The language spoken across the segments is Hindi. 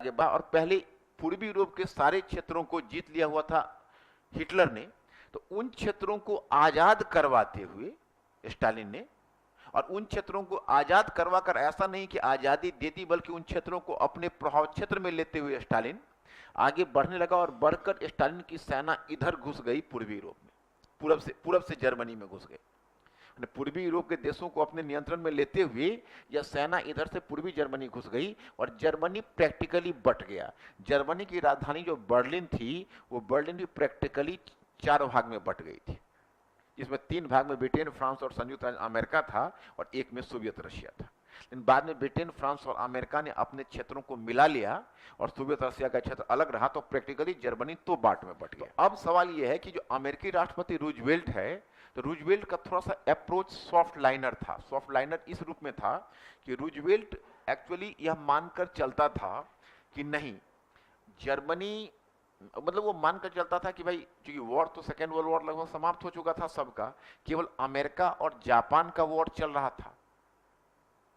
आगे बढ़ा और पहले पूर्वी यूरोप के सारे क्षेत्रों को जीत लिया हुआ था हिटलर ने। तो उन क्षेत्रों को आजाद करवाते हुए स्टालिन ने, और उन क्षेत्रों को आजाद करवाकर ऐसा नहीं कि आजादी दे दी, बल्कि उन क्षेत्रों को अपने प्रभाव क्षेत्र में लेते हुए स्टालिन आगे बढ़ने लगा। और बढ़कर स्टालिन की सेना इधर घुस गई पूर्वी यूरोप में, पूरब से जर्मनी में घुस गई। पूर्वी यूरोप के देशों को अपने नियंत्रण में लेते हुए यह सेना इधर से पूर्वी जर्मनी घुस गई और जर्मनी प्रैक्टिकली बट गया। जर्मनी की राजधानी जो बर्लिन थी, वो बर्लिन भी प्रैक्टिकली 4 भाग में बट गई थी, जिसमें 3 भाग में ब्रिटेन, फ्रांस और संयुक्त राज्य अमेरिका था और एक में सोवियत रशिया था। लेकिन बाद में ब्रिटेन, फ्रांस और अमेरिका ने अपने क्षेत्रों को मिला लिया और सोवियत रशिया का क्षेत्र अलग रहा, तो प्रैक्टिकली जर्मनी 2 बांट में बट गया। तो अब सवाल यह है कि जो अमेरिकी राष्ट्रपति रूजवेल्ट है, तो रूजवेल्ट का थोड़ा सा अप्रोच सॉफ्ट लाइनर था। सॉफ्ट लाइनर इस रूप में था कि रूजवेल्ट एक्चुअली यह मानकर चलता था कि नहीं, जर्मनी, मतलब वो मानकर चलता था कि भाई क्योंकि वॉर तो सेकेंड वर्ल्ड वॉर लगभग समाप्त हो चुका था सबका, केवल अमेरिका और जापान का वॉर चल रहा था।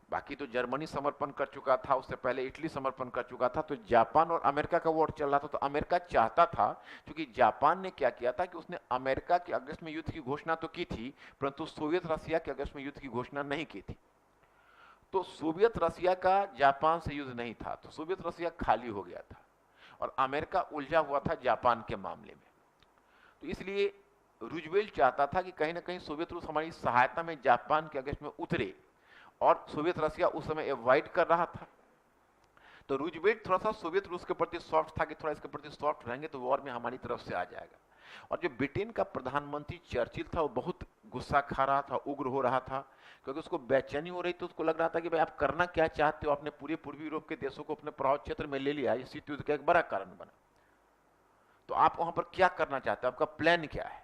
बाकी तो जर्मनी समर्पण कर चुका था, उससे पहले इटली समर्पण कर चुका था, तो जापान और अमेरिका का वॉर चल रहा था। तो अमेरिका चाहता था, क्योंकि जापान ने क्या किया था कि उसने अमेरिका के अगस्त में युद्ध की घोषणा तो की थी, परंतु सोवियत रशिया के अगस्त में युद्ध की घोषणा नहीं की थी। तो सोवियत रशिया का जापान से युद्ध नहीं था, तो सोवियत रशिया खाली हो गया था और अमेरिका उलझा हुआ था जापान के मामले में। तो इसलिए रूजवेल्ट चाहता था कि कहीं ना कहीं सोवियत रूस हमारी सहायता में जापान के अगेंस्ट में उतरे, और सोवियत रशिया उस समय अवॉइड कर रहा था। तो रूजवेल्ट थोड़ा सा सोवियत रूस के प्रति सॉफ्ट था कि थोड़ा इसके प्रति सॉफ्ट रहेंगे तो वॉर में हमारी तरफ से आ जाएगा। और जो ब्रिटेन का प्रधानमंत्री चर्चिल था, वो बहुत गुस्सा खा रहा था, उग्र हो रहा था, क्योंकि उसको बेचैनी हो रही थी। उसको लग रहा था कि भाई आप करना क्या चाहते हो, आपने पूरे पूर्वी यूरोप के देशों को अपने प्रभाव क्षेत्र में ले लिया, ये शीत युद्ध का एक बड़ा कारण बना। तो आप वहां पर क्या करना चाहते हो, आपका प्लान क्या है?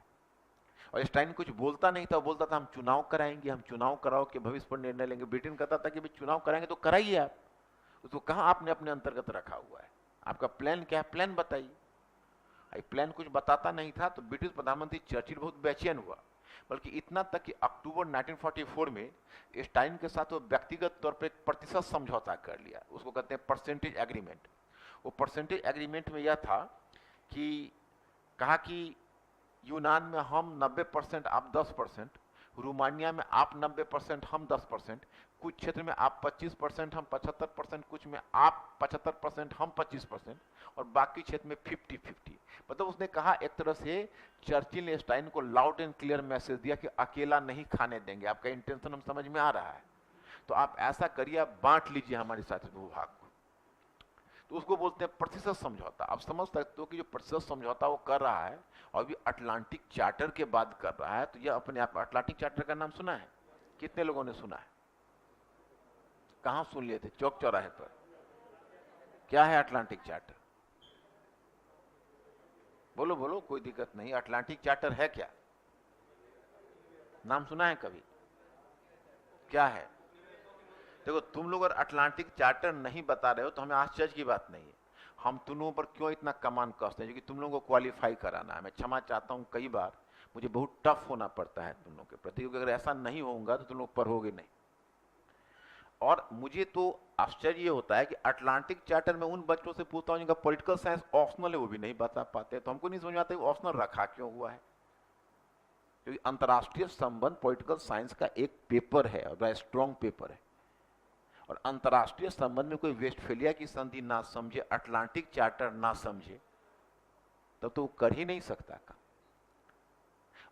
और स्टाइन कुछ बोलता नहीं था, बोलता था हम चुनाव कराएंगे, हम चुनाव कराओ के भविष्य पर निर्णय लेंगे। ब्रिटेन कहता था कि भाई चुनाव कराएंगे तो कराइए आप, उसको कहां आपने अपने अंतर्गत रखा हुआ है, आपका प्लान क्या है, प्लान बताइए। प्लान कुछ बताता नहीं था, तो ब्रिटिश प्रधानमंत्री चर्चिल बहुत बेचैन हुआ। बल्कि इतना तक कि अक्टूबर 1944 में स्टाइन के साथ वो व्यक्तिगत तौर पर एक प्रतिशत समझौता कर लिया, उसको कहते हैं परसेंटेज एग्रीमेंट। वो परसेंटेज एग्रीमेंट में यह था कि कहा कि यूनान में हम 90%, आप 10%, रोमानिया में आप 90%, हम 10%, कुछ क्षेत्र में आप 25%, हम 75%, कुछ में आप 75%, हम 25%, और बाकी क्षेत्र में 50-50। मतलब उसने कहा, एक तरह से चर्चिल ने स्टाइन को लाउड एंड क्लियर मैसेज दिया कि अकेला नहीं खाने देंगे, आपका इंटेंशन हम समझ में आ रहा है, तो आप ऐसा करिए, आप बांट लीजिए हमारे साथ भूभाग को। तो उसको बोलते हैं प्रतिशत समझौता। आप समझ सकते हो कि जो प्रतिशत समझौता वो कर रहा है और भी अटलांटिक चार्टर के बाद कर रहा है, तो यह अपने आप, अटलांटिक चार्टर का नाम सुना है? कितने लोगों ने सुना है? कहां सुन लिए थे? चौक चौराहे पर। क्या है अटलांटिक चार्टर? बोलो बोलो, कोई दिक्कत नहीं। अटलांटिक चार्टर है क्या? नाम सुना है कभी? क्या है? देखो, तुम लोग अगर अटलांटिक चार्टर नहीं बता रहे हो तो हमें आश्चर्य की बात नहीं है। हम तुम लोगों पर क्यों इतना कमान कसते हैं, क्योंकि तुम लोगों को क्वालिफाई कराना है। मैं क्षमा चाहता हूं, कई बार मुझे बहुत टफ होना पड़ता है तुम लोगों के प्रति, क्योंकि अगर ऐसा नहीं होगा तो तुम लोग पढ़ोगे नहीं। और मुझे तो आश्चर्य होता है कि अटलांटिक चार्टर में उन बच्चों से पूछता हूं जिनका पॉलिटिकल साइंस ऑप्शनल है, वो भी नहीं बता पाते। तो हमको नहीं समझ आता ऑप्शनल रखा क्यों हुआ है, क्योंकि अंतर्राष्ट्रीय संबंध पॉलिटिकल साइंस का एक पेपर है और बड़ा स्ट्रॉन्ग पेपर है। और अंतर्राष्ट्रीय संबंध में कोई वेस्टफेलिया की संधि ना समझे, अटलांटिक चार्टर ना समझे, तब तो वो कर ही नहीं सकता काम।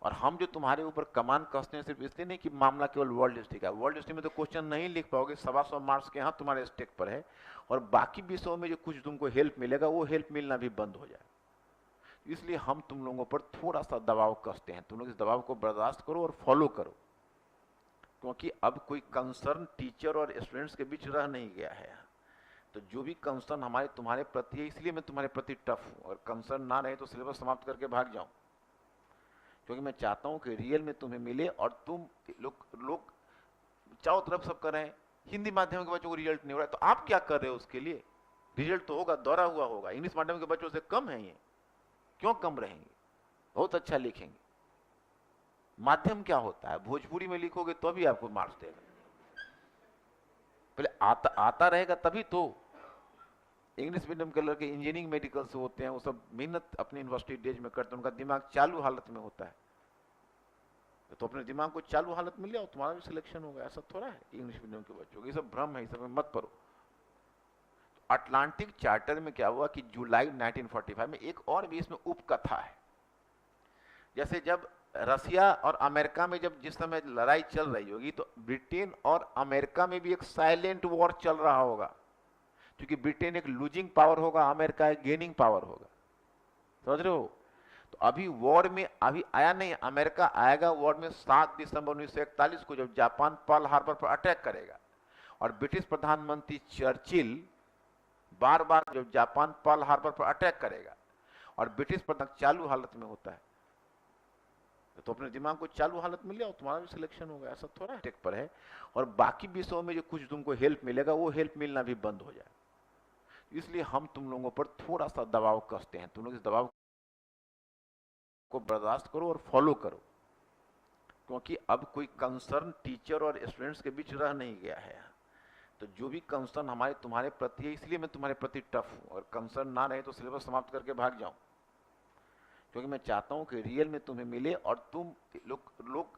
और हम जो तुम्हारे ऊपर कमान कसते हैं सिर्फ इसलिए नहीं कि मामला केवल वर्ल्ड हिस्ट्री का। वर्ल्ड हिस्ट्री में तो क्वेश्चन नहीं लिख पाओगे, 125 मार्क्स के यहाँ तुम्हारे स्टेक पर है, और बाकी विषयों में जो कुछ तुमको हेल्प मिलेगा वो हेल्प मिलना भी बंद हो जाए। इसलिए हम तुम लोगों पर थोड़ा सा दबाव कसते हैं, तुम लोग इस दबाव को बर्दाश्त करो और फॉलो करो, क्योंकि अब कोई कंसर्न टीचर और स्टूडेंट्स के बीच रह नहीं गया है। तो जो भी कंसर्न हमारे तुम्हारे प्रति है, इसलिए मैं तुम्हारे प्रति टफ हूं। और कंसर्न ना रहे तो सिलेबस समाप्त करके भाग जाऊं, क्योंकि मैं चाहता हूं कि रियल में तुम्हें मिले। और तुम लोग चारों तरफ सब कर रहे हैं, हिंदी माध्यम के बच्चों को रिजल्ट नहीं हो रहा है, तो आप क्या कर रहे हो उसके लिए? रिजल्ट तो होगा, दोहरा हुआ होगा। इंग्लिश माध्यम के बच्चों से कम है ये? क्यों कम रहेंगे? बहुत अच्छा लिखेंगे। माध्यम क्या होता है? भोजपुरी में लिखोगे तो भी आपको मार्क्स देगा, पहले आता रहेगा तभी तो। इंग्लिश मीडियम के लड़के इंजीनियरिंग मेडिकल से होते हैं, वो सब मेहनत अपनी यूनिवर्सिटी डेज में करते हैं, उनका दिमाग चालू हालत में होता है। तो अपने दिमाग को चालू हालत में ले आओ, तुम्हारा भी सिलेक्शन होगा। ऐसा थोड़ा है इंग्लिश मीडियम के बच्चों को, ये सब भ्रम है, इस सब में मत पढ़ो। अटलांटिक चार्टर में क्या हुआ कि जुलाई 1945 में एक और भी इसमें उपकथा है। जैसे जब रसिया और अमेरिका में जब जिस समय लड़ाई चल रही होगी, तो ब्रिटेन और अमेरिका में भी एक साइलेंट वॉर चल रहा होगा, क्योंकि ब्रिटेन एक लूजिंग पावर होगा, अमेरिका एक गेनिंग पावर होगा। समझ रहे हो? तो अभी वॉर में अभी आया नहीं, अमेरिका आएगा वॉर में 7 दिसंबर 1941 को, जब जापान पर्ल हार्बर पर अटैक करेगा। और ब्रिटिश प्रधानमंत्री चर्चिल बार बार जब जापान पर्ल हार्बर पर अटैक करेगा, और ब्रिटिश प्रधान चालू हालत में होता है। तो अपने दिमाग को चालू हालत में ले आओ, तुम्हारा भी सिलेक्शन होगा। ऐसा थोड़ा है टेक पर है। और बाकी विषयों में जो कुछ तुमको हेल्प मिलेगा, वो हेल्प मिलना भी बंद हो जाए। इसलिए हम तुम लोगों पर थोड़ा सा दबाव कसते हैं, तुम लोग इस दबाव को बर्दाश्त करो और फॉलो करो, क्योंकि अब कोई कंसर्न टीचर और स्टूडेंट्स के बीच रह नहीं गया है। तो जो भी कंसर्न हमारे तुम्हारे प्रति है, इसलिए मैं तुम्हारे प्रति टफ हूं। और कंसर्न ना रहे तो सिलेबस समाप्त करके भाग जाऊं, क्योंकि मैं चाहता हूं कि रियल में तुम्हें मिले। और तुम लोग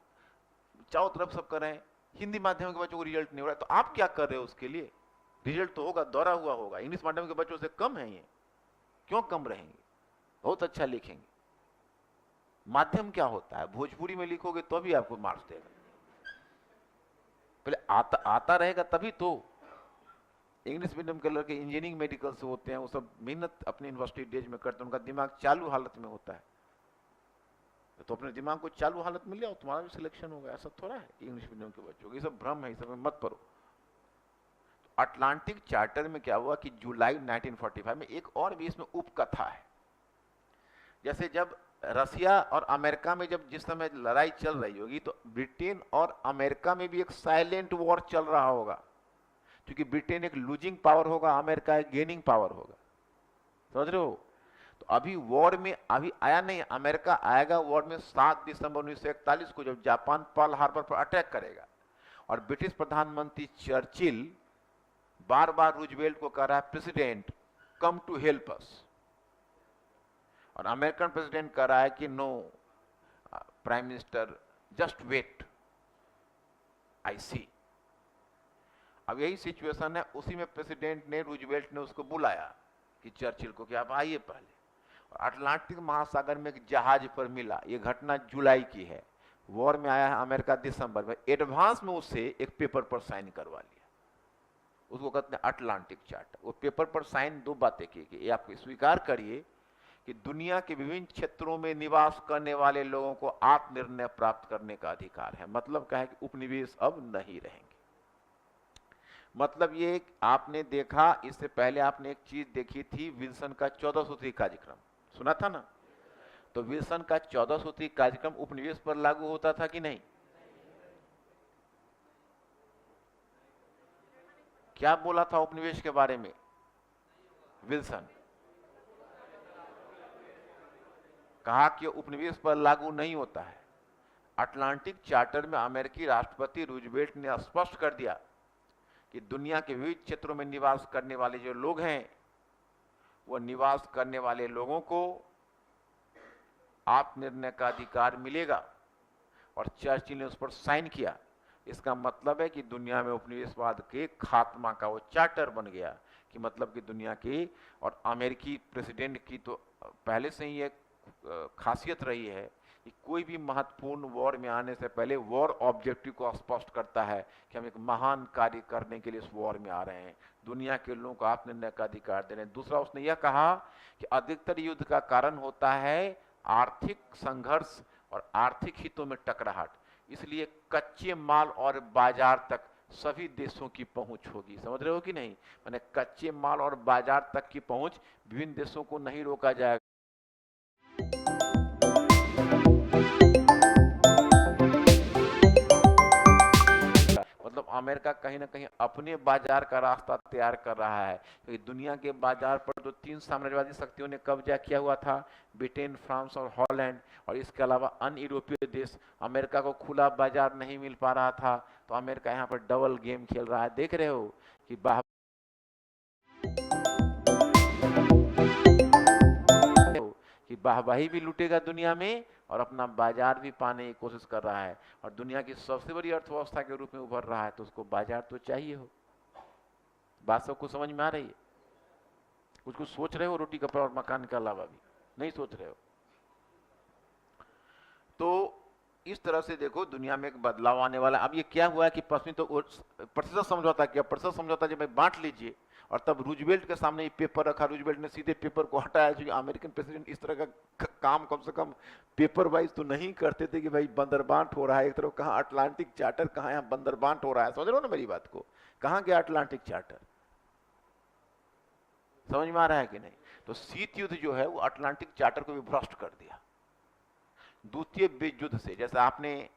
चारों तरफ सब कर रहे हैं, हिंदी माध्यम के बच्चों को रिजल्ट नहीं हो रहा है, तो आप क्या कर रहे हो उसके लिए? रिजल्ट तो होगा, दौरा हुआ होगा। इंग्लिश माध्यम के बच्चों से कम है ये, क्यों कम रहेंगे? बहुत अच्छा लिखेंगे। माध्यम क्या होता है? भोजपुरी में लिखोगे तो भी आपको मार्क्स देगा। पहले आता रहेगा तभी तो। इंग्लिश मीडियम के लड़के इंजीनियरिंग मेडिकल से होते हैं, वो सब मेहनत अपनी यूनिवर्सिटी डेज में करते हैं, उनका दिमाग चालू हालत में होता है। तो अपने दिमाग को चालू हालत में ले आओ, तुम्हारा भी सिलेक्शन होगा। ऐसा थोड़ा है इंग्लिश मीडियम के बच्चों को, ये सब भ्रम है, इस सब में मत पढ़ो। तो अटलांटिक चार्टर में क्या हुआ कि जुलाई 1945 में एक और भी इसमें उपकथा है। जैसे जब रसिया और अमेरिका में जब जिस समय लड़ाई चल रही होगी, तो ब्रिटेन और अमेरिका में भी एक साइलेंट वॉर चल रहा होगा, क्योंकि ब्रिटेन एक लूजिंग पावर होगा, अमेरिका एक गेनिंग पावर होगा। समझ रहे हो? तो अभी वॉर में अभी आया नहीं, अमेरिका आएगा वॉर में 7 दिसंबर 1941 को, जब जापान पर्ल हार्बर पर अटैक करेगा। और ब्रिटिश प्रधानमंत्री चर्चिल बार बार रूजवेल्ट को कह रहा है, president come to help us. और अमेरिकन प्रेसिडेंट कह रहा है कि no prime minister, just wait, I see. अब यही सिचुएशन है, उसी में प्रेसिडेंट ने, रूजवेल्ट ने उसको बुलाया कि चर्चिल को कि आप आइए पहले। और अटलांटिक महासागर में एक जहाज पर मिला, ये घटना जुलाई की है। वॉर में आया है अमेरिका दिसंबर में, एडवांस में उससे एक पेपर पर साइन करवा लिया, उसको कहते हैं अटलांटिक चार्टर। वो पेपर पर साइन 2 बातें की गई, आप स्वीकार करिए कि दुनिया के विभिन्न क्षेत्रों में निवास करने वाले लोगों को आत्मनिर्णय प्राप्त करने का अधिकार है। मतलब क्या है कि उपनिवेश अब नहीं रहेंगे। मतलब ये आपने देखा, इससे पहले आपने एक चीज देखी थी, विल्सन का 14 सूत्री कार्यक्रम सुना था ना? तो विल्सन का 14 सूत्री कार्यक्रम उपनिवेश पर लागू होता था कि नहीं? क्या बोला था उपनिवेश के बारे में विल्सन? कहा कि उपनिवेश पर लागू नहीं होता है। अटलांटिक चार्टर में अमेरिकी राष्ट्रपति रूजवेल्ट ने स्पष्ट कर दिया कि दुनिया के विविध क्षेत्रों में निवास करने वाले जो लोग हैं, वो निवास करने वाले लोगों को आत्मनिर्णय का अधिकार मिलेगा। और चर्चिल ने उस पर साइन किया। इसका मतलब है कि दुनिया में उपनिवेशवाद के खात्मा का वो चार्टर बन गया। कि मतलब कि दुनिया की और अमेरिकी प्रेसिडेंट की तो पहले से ही एक खासियत रही है कि कोई भी महत्वपूर्ण वॉर में आने से पहले वॉर ऑब्जेक्टिव को स्पष्ट करता है कि हम एक महान कार्य करने के लिए इस वॉर में आ रहे हैं, दुनिया के लोगों को आत्मनिर्णय का अधिकार दे रहे हैं। दूसरा, उसने यह कहा कि अधिकतर युद्ध का कारण होता है आर्थिक संघर्ष और आर्थिक हितों में टकराहट, इसलिए कच्चे माल और बाजार तक सभी देशों की पहुंच होगी। समझ रहे हो कि नहीं? माने कच्चे माल और बाजार तक की पहुंच विभिन्न देशों को नहीं रोका जाएगा। मतलब अमेरिका कहीं ना कहीं अपने बाजार का रास्ता तैयार कर रहा है, क्योंकि दुनिया के बाजार पर जो 3 साम्राज्यवादी शक्तियों ने कब्जा किया हुआ था, ब्रिटेन, फ्रांस और हॉलैंड, और इसके अलावा अन्य यूरोपीय देश, अमेरिका को खुला बाजार नहीं मिल पा रहा था। तो अमेरिका यहाँ पर डबल गेम खेल रहा है। देख रहे हो कि वाहवाही भी लूटेगा दुनिया में और अपना बाजार भी पाने की कोशिश कर रहा है, और दुनिया की सबसे बड़ी अर्थव्यवस्था के रूप में उभर रहा है, तो उसको बाजार तो चाहिए हो। बात सबको समझ में आ रही है? कुछ कुछ सोच रहे हो रोटी कपड़ा और मकान के अलावा भी? नहीं सोच रहे हो? तो इस तरह से देखो दुनिया में एक बदलाव आने वाला। अब ये क्या हुआ है कि पश्चिमी तो प्रतिशत समझौता किया, प्रतिशत समझौता जब भाई बांट लीजिए, और तब रूजवेल्ट के सामने ये पेपर रखा, रूजवेल्ट ने सीधे पेपर को हटाया, क्योंकि अमेरिकन प्रेसिडेंट इस तरह का काम कम से कम पेपर वाइज तो नहीं करते थे कि भाई बंदरबांट हो रहा है, एक तरफ कहाँ अटलांटिक चार्टर, कहाँ यहाँ बंदरबांट हो रहा है। समझ रहे हो ना मेरी बात को? कहाँ गया अटलांटिक चार्टर? समझ में आ रहा है कि नहीं? तो शीत युद्ध जो है वो अटलांटिक चार्टर को भी भ्रष्ट कर दिया द्वितीय विश्व युद्ध से। जैसे आपने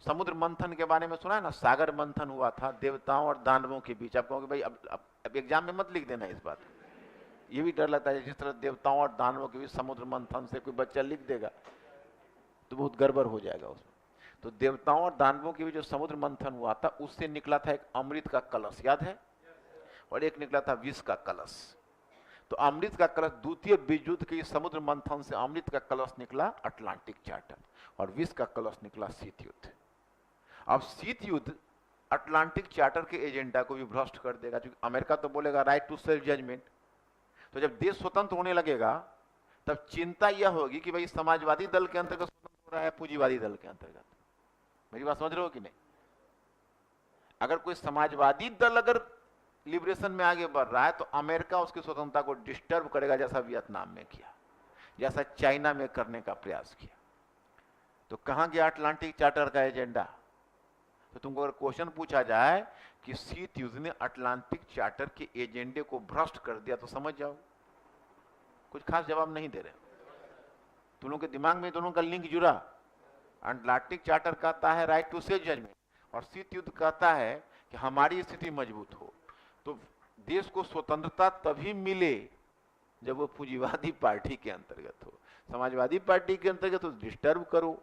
समुद्र मंथन के बारे में सुना है ना, सागर मंथन हुआ था देवताओं और दानवों के बीच। आप कहोगे भाई अब एग्जाम में मत लिख देना इस बात, ये भी डर लगता है जिस तरह देवताओं और दानवों के बीच समुद्र मंथन से कोई बच्चा लिख देगा तो बहुत गड़बड़ हो जाएगा उसमें। तो देवताओं और दानवों के बीच जो समुद्र मंथन हुआ था उससे निकला था एक अमृत का कलश, याद है? और एक निकला था विष का कलश। तो अमृत का कलश द्वितीय विश्व युद्ध के समुद्र मंथन से अमृत का कलश निकला अटलांटिक चार्टर, और विष का कलश निकला शीत युद्ध। अब शीत युद्ध अटलांटिक चार्टर के एजेंडा को भी भ्रष्ट कर देगा, क्योंकि अमेरिका तो बोलेगा राइट टू सेल्फ जजमेंट। तो जब देश स्वतंत्र होने लगेगा तब चिंता यह होगी कि भाई समाजवादी दल के अंतर्गत स्वतंत्र हो रहा है, पूंजीवादी दल के अंतर्गत। मेरी बात समझ रहे हो कि नहीं? अगर कोई समाजवादी दल अगर लिबरेशन में आगे बढ़ रहा है तो अमेरिका उसकी स्वतंत्रता को डिस्टर्ब करेगा, जैसा वियतनाम में किया, जैसा चाइना में करने का प्रयास किया। तो कहां गया अटलांटिक चार्टर का एजेंडा? तो तुमको अगर क्वेश्चन पूछा जाए कि शीत युद्ध ने अटलांटिक चार्टर के एजेंडे को भ्रष्ट कर दिया, तो समझ जाओ कुछ खास जवाब नहीं दे रहे। तुम लोगों के दिमाग में दोनों का लिंक जुड़ा। अटलांटिक चार्टर कहता है राइट टू सेल्फ जजमेंट, और शीत युद्ध कहता है कि हमारी स्थिति मजबूत हो। तो देश को स्वतंत्रता तभी मिले जब वो पूंजीवादी पार्टी के अंतर्गत हो, समाजवादी पार्टी के अंतर्गत तो डिस्टर्ब करो।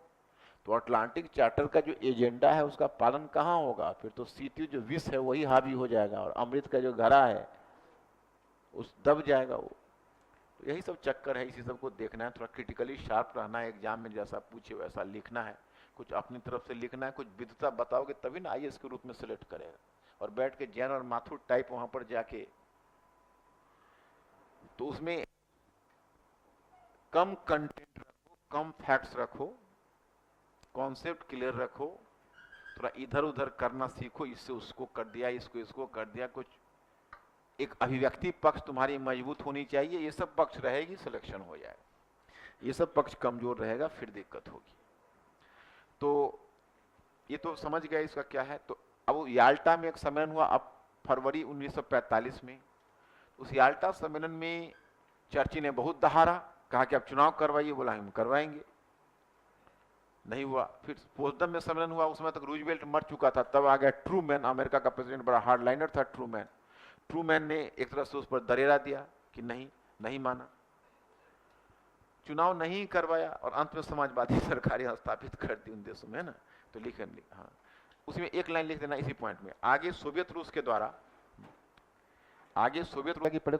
तो अटलांटिक चार्टर का जो एजेंडा है उसका पालन कहां होगा? फिर तो शीत युद्ध जो विष है वही हावी हो जाएगा, और अमृत का जो घड़ा है उस दब जाएगा वो। तो यही सब चक्कर है, इसी सब को देखना है, थोड़ा क्रिटिकली शार्प रहना है, एग्जाम में जैसा पूछे वैसा लिखना है, कुछ अपनी तरफ से लिखना है, कुछ विद्वता बताओगे तभी ना आईएएस के रूप में सिलेक्ट करेगा। और बैठ के जैन और माथुर टाइप वहां पर जाके, तो उसमें कम कंटेंट रखो, कम फैक्ट्स रखो, कॉन्सेप्ट क्लियर रखो, थोड़ा इधर उधर करना सीखो, इससे उसको कर दिया, इसको इसको कर दिया, कुछ एक अभिव्यक्ति पक्ष तुम्हारी मजबूत होनी चाहिए। ये सब पक्ष रहेगी सिलेक्शन हो जाए, ये सब पक्ष कमजोर रहेगा फिर दिक्कत होगी। तो ये तो समझ गए इसका क्या है। तो अब याल्टा में एक सम्मेलन हुआ अब फरवरी 1945 में। उस याल्टा सम्मेलन में चर्चिल ने बहुत दहाड़ा, कहा कि आप चुनाव करवाइए, बोला हम करवाएंगे, नहीं हुआ। फिर पोtsdam में सम्मेलन हुआ, उस समय तक रूजवेल्ट मर चुका था, तब आ गया ट्रूमैन, अमेरिका का प्रेसिडेंट, बड़ा हार्डलाइनर था ट्रूमैन। ट्रूमैन ने एक तरह से उस पर दरेरा दिया कि नहीं माना, चुनाव नहीं करवाया, और अंत में समाजवादी सरकारें स्थापित कर दी उन देशों में, है ना। तो हाँ उसमें एक लाइन लिख देना इसी पॉइंट में, आगे सोवियत रूस की पढ़े तो